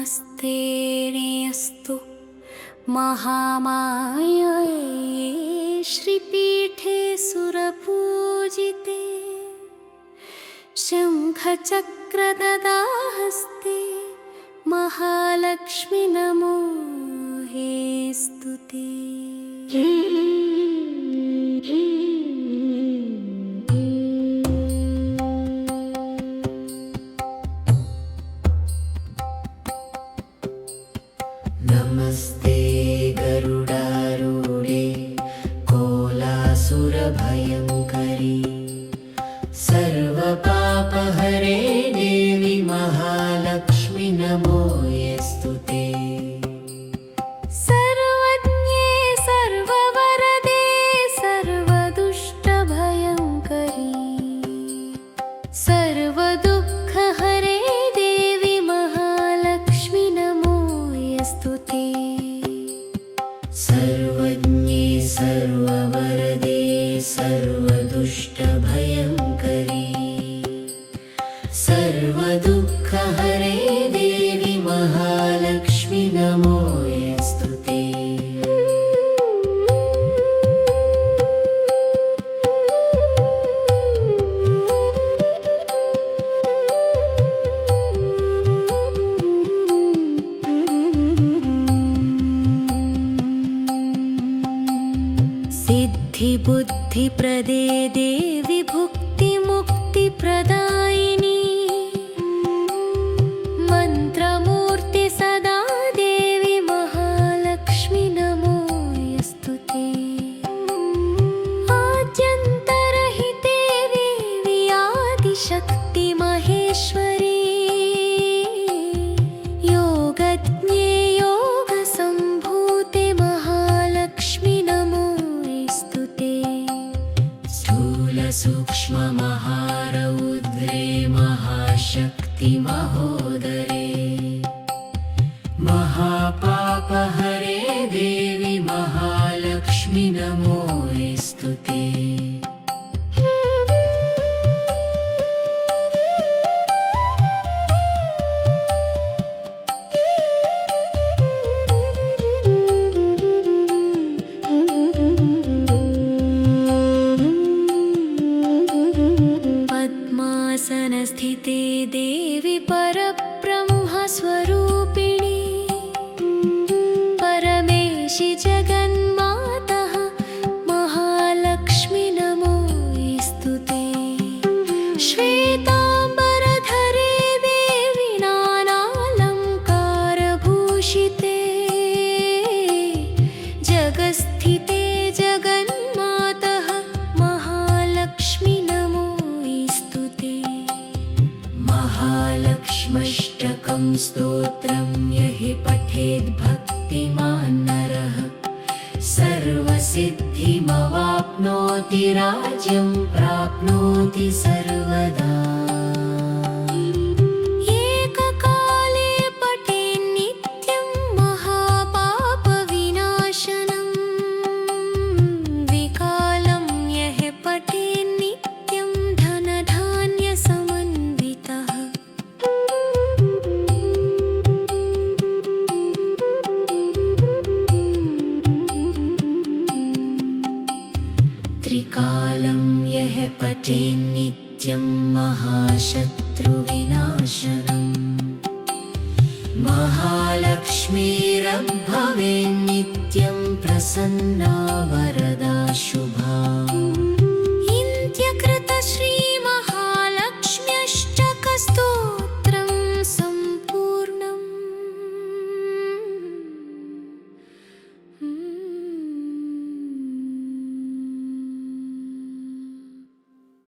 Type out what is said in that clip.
नमस्तेऽस्तु महामाये श्रीपीठे सुरपूजिते शङ्खचक्रगदाहस्ते महालक्ष्मी नमोस्तुते। नमस्ते गरुडारूढे कोलासुरभयङ्करी सर्वपापहरे देवी महालक्ष्मी नमोस्तुते। सर्वज्ञे सर्ववरदे सर्वदुष्टभयङ्करी सर्वदुःखहरे देवी महालक्ष्मी नमोस्तुते। सर्वज्ञे सर्ववरदे सर्वदुष्टभयङ्करी सर्वदुःखहरे देवी महालक्ष्मी नमोस्तुते। सिद्धिबुद्धिप्रदे देवी भुक्तिमुक्तिप्रदायिनी मन्त्रमूर्ति सदा देवी महालक्ष्मी नमोस्तुते। आद्यन्तरहिते देवी आदिशक्ति महेश्वरी योगज्ञे योगसम्भूते महालक्ष्मी नमोस्तुते। स्थूलसूक्ष्ममहारौद्रे महाशक्ति महोदरे महापापहरे देवी महालक्ष्मी नमोस्तुते। पद्मासनस्थिते देवी परब्रह्मस्वरूपिणी परमेशि जगन्मातः महालक्ष्मी नमोस्तुते। श्वेताम्बरधरे देवी नानालङ्कारभूषिते जगस्थिते जगन्मातः महालक्ष्मी नमोस्तुते। महालक्ष्म्यष्टकं स्तोत्रं यहि पठेद् भक्तिमान् नरः सर्वसिद्धिमवाप्नोति राज्यं प्राप्नोति सर्वदा। एककाले पठेन् नित्यं महापापविनाशनं द्विकालं यः पठेन् नित्यं धनधान्यसमन्वितः। त्रिकालं यः पठेन् नित्यं महाशत्रुविनाशनम् महालक्ष्मीर्भवेन् नित्यं प्रसन्ना वरदा।